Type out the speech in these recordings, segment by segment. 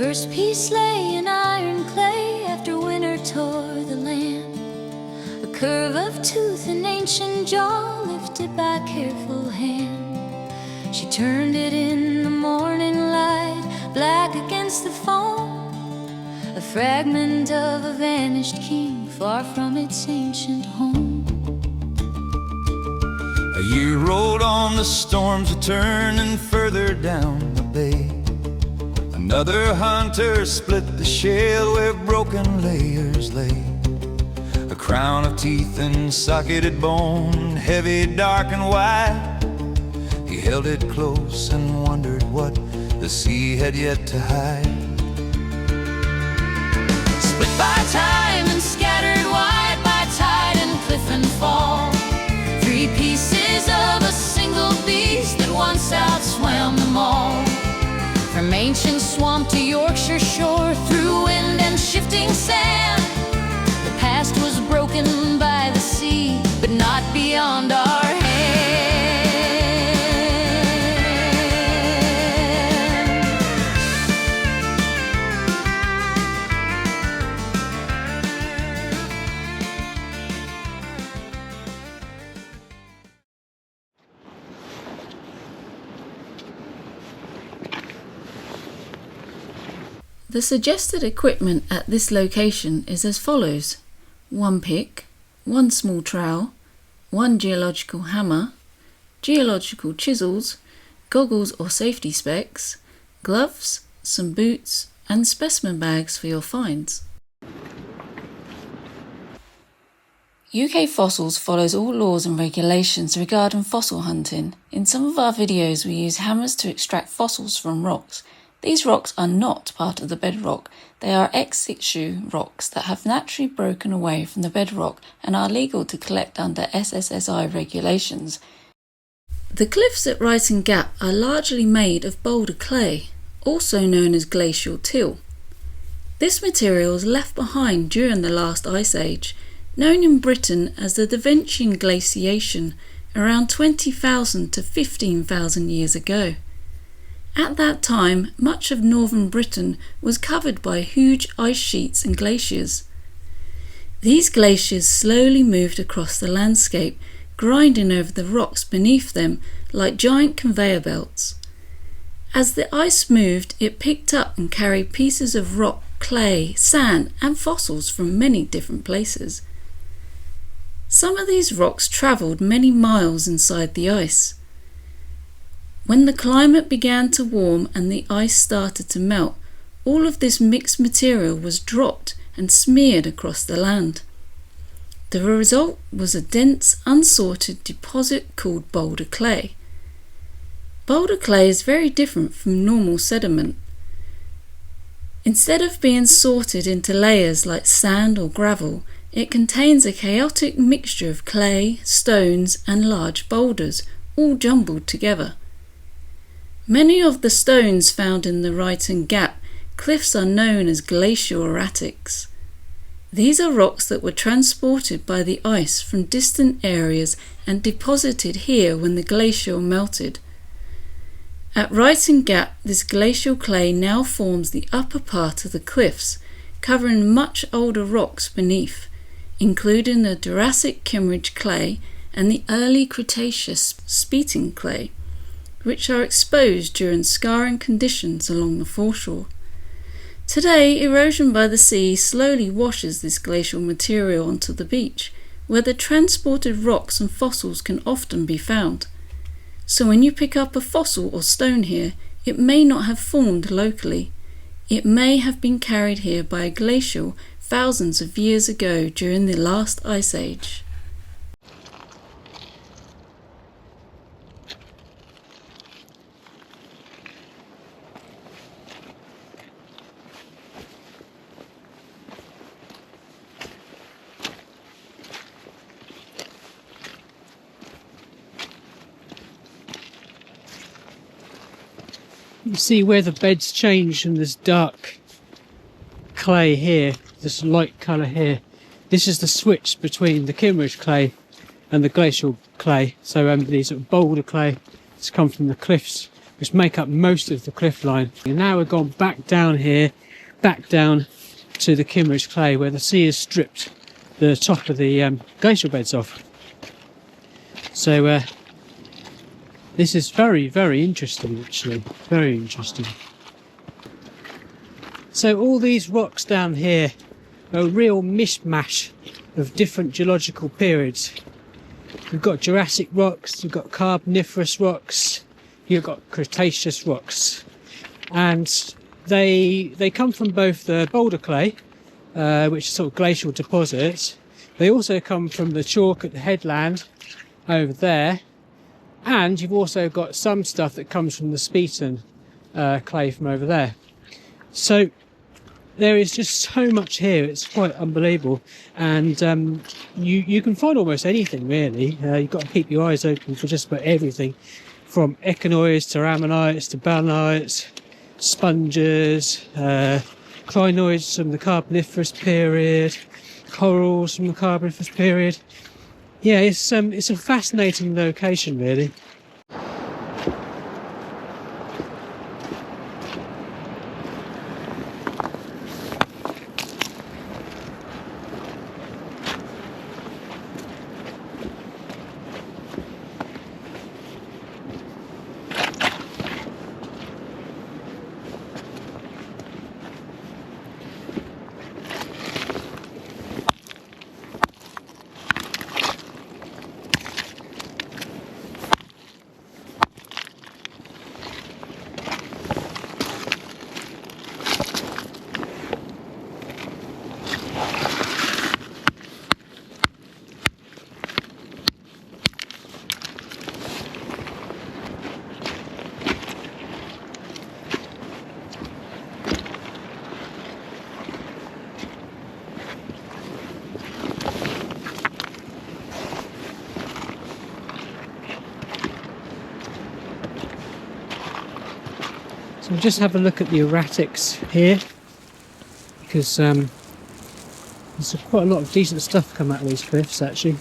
first piece lay in iron clay after winter tore the land. A curve of tooth and ancient jaw lifted by careful hand. She turned it in the morning light, black against the foam, a fragment of a vanished king far from its ancient home. A year rolled on, the storms were turning further down the bay. Another hunter split the shell where broken layers lay. A crown of teeth and socketed bone, heavy, dark and wide. He held it close and wondered what the sea had yet to hide. Split by time and scattered wide by tide and cliff and fall. Three pieces of a single beast that once outswam them all. From ancient swamp to Yorkshire shore, through wind and shifting sand, the past was broken by the sea, but not beyond our hand. The suggested equipment at this location is as follows: 1 pick, 1 small trowel, 1 geological hammer, geological chisels, goggles or safety specs, gloves, some boots and specimen bags for your finds. UK Fossils follows all laws and regulations regarding fossil hunting. In some of our videos we use hammers to extract fossils from rocks. These rocks are not part of the bedrock. They are ex situ rocks that have naturally broken away from the bedrock and are legal to collect under SSSI regulations. The cliffs at Reighton Gap are largely made of Boulder clay, also known as Glacial Till. This material was left behind during the last ice age, known in Britain as the Devonian glaciation, around 20,000 to 15,000 years ago. At that time, much of northern Britain was covered by huge ice sheets and glaciers. These glaciers slowly moved across the landscape, grinding over the rocks beneath them like giant conveyor belts. As the ice moved, it picked up and carried pieces of rock, clay, sand and fossils from many different places. Some of these rocks travelled many miles inside the ice. When the climate began to warm and the ice started to melt, all of this mixed material was dropped and smeared across the land. The result was a dense, unsorted deposit called boulder clay. Boulder clay is very different from normal sediment. Instead of being sorted into layers like sand or gravel, it contains a chaotic mixture of clay, stones and large boulders, all jumbled together. Many of the stones found in the Reighton Gap cliffs are known as glacial erratics. These are rocks that were transported by the ice from distant areas and deposited here when the glacier melted. At Reighton Gap, this glacial clay now forms the upper part of the cliffs, covering much older rocks beneath, including the Jurassic Kimmeridge clay and the early Cretaceous Speeton clay, which are exposed during scarring conditions along the foreshore. Today, erosion by the sea slowly washes this glacial material onto the beach, where the transported rocks and fossils can often be found. So when you pick up a fossil or stone here, it may not have formed locally. It may have been carried here by a glacial thousands of years ago during the last ice age. You see where the bed's changed from this dark clay here, this light colour here. This is the switch between the Kimmeridge clay and the glacial clay. So these sort of boulder clay has come from the cliffs which make up most of the cliff line. And now we've gone back down here, back down to the Kimmeridge clay, where the sea has stripped the top of the glacial beds off. So this is very, very interesting, actually. Very interesting. So all these rocks down here are a real mishmash of different geological periods. We've got Jurassic rocks, we've got Carboniferous rocks, you've got Cretaceous rocks, and they come from both the Boulder clay, which is sort of glacial deposits. They also come from the chalk at the headland over there, and you've also got some stuff that comes from the Speeton clay from over there. So there is just so much here, it's quite unbelievable, and you can find almost anything really. You've got to keep your eyes open for just about everything, from echinoids to ammonites to belemnites, sponges, crinoids from the Carboniferous period, corals from the Carboniferous period. Yeah, it's a fascinating location really. So we'll just have a look at the erratics here, because there's quite a lot of decent stuff come out of these cliffs actually.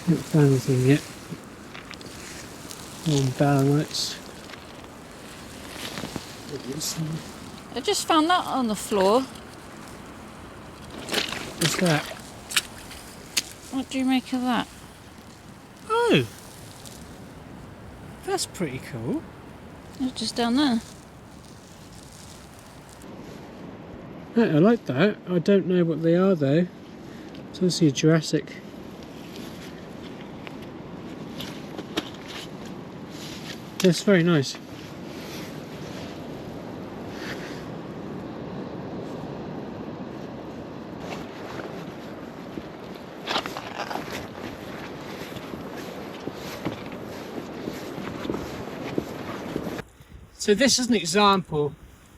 Haven't found anything yet. More belemnites. I just found that on the floor. What's that? What do you make of that? Oh! That's pretty cool. It's just down there. I like that. I don't know what they are though. It's obviously a Jurassic. That's very nice. So this is an example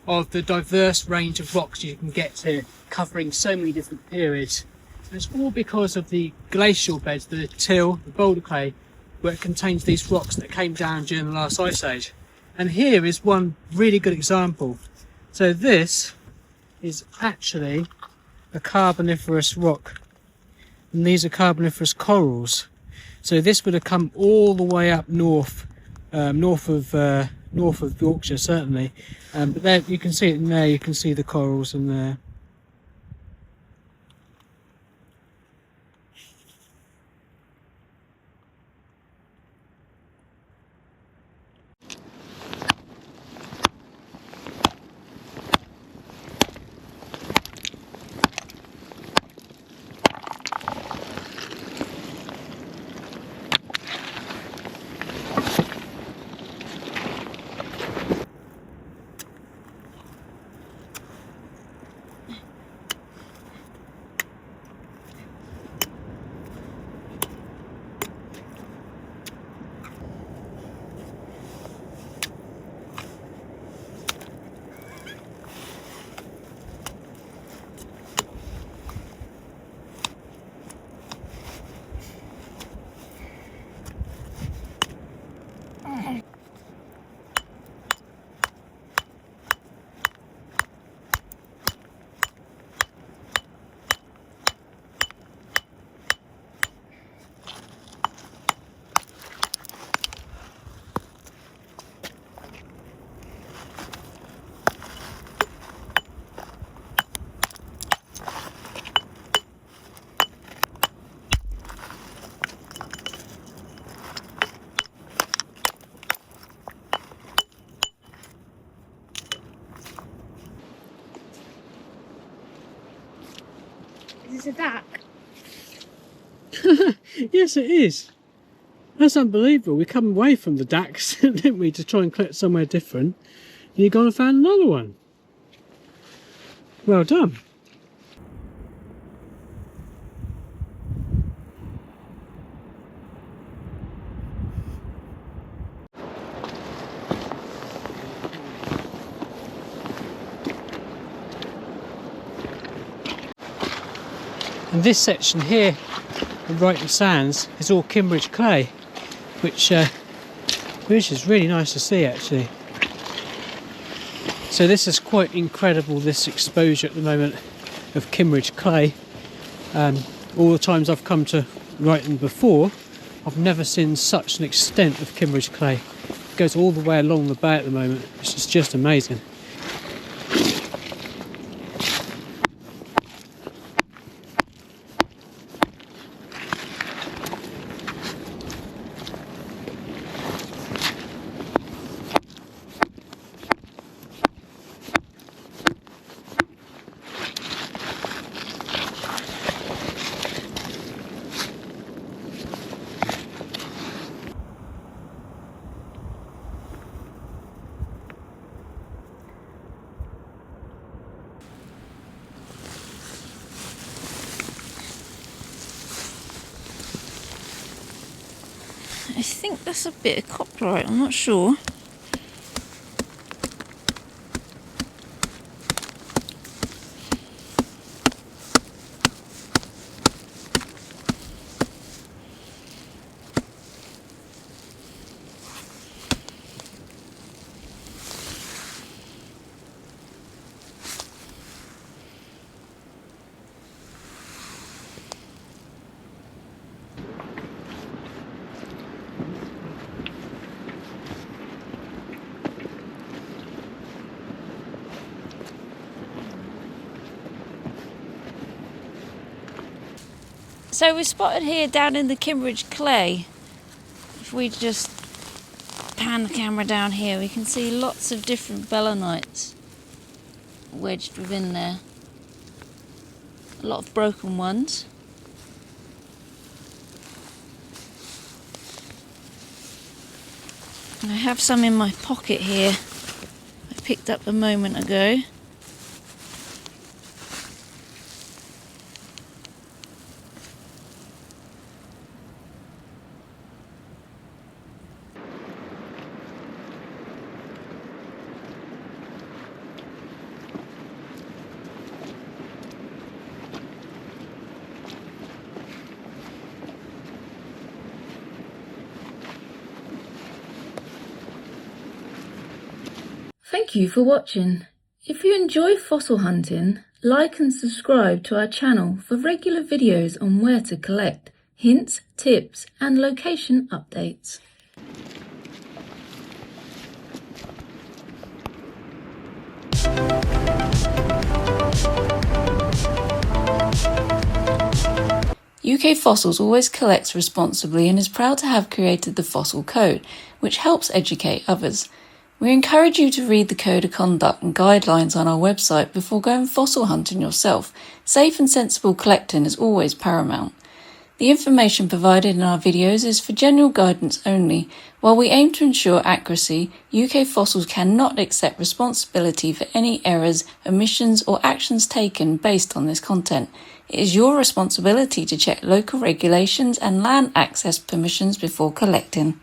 of the diverse range of rocks you can get here, covering so many different periods. And it's all because of the glacial beds, the till, the boulder clay, where it contains these rocks that came down during the last ice age. And here is one really good example. So this is actually a Carboniferous rock, and these are Carboniferous corals. So this would have come all the way up north, north of Yorkshire certainly, but there you can see it in there. You can see the corals in there. Is this a duck? Yes, it is. That's unbelievable. We come away from the ducks, didn't we, to try and collect somewhere different. And you've gone and found another one. Well done. And this section here of Reighton Sands is all Kimmeridge clay, which is really nice to see actually. So this is quite incredible, this exposure at the moment of Kimmeridge clay. All the times I've come to Reighton before, I've never seen such an extent of Kimmeridge clay. It goes all the way along the bay at the moment, which is just amazing. I think that's a bit of copyright, I'm not sure. So we're spotted here down in the Kimmeridge clay. If we just pan the camera down here, we can see lots of different belemnites wedged within there. A lot of broken ones. And I have some in my pocket here I picked up a moment ago. Thank you for watching. If you enjoy fossil hunting, like and subscribe to our channel for regular videos on where to collect, hints, tips and location updates. UK Fossils always collects responsibly and is proud to have created the Fossil Code, which helps educate others. We encourage you to read the Code of Conduct and guidelines on our website before going fossil hunting yourself. Safe and sensible collecting is always paramount. The information provided in our videos is for general guidance only. While we aim to ensure accuracy, UK Fossils cannot accept responsibility for any errors, omissions or actions taken based on this content. It is your responsibility to check local regulations and land access permissions before collecting.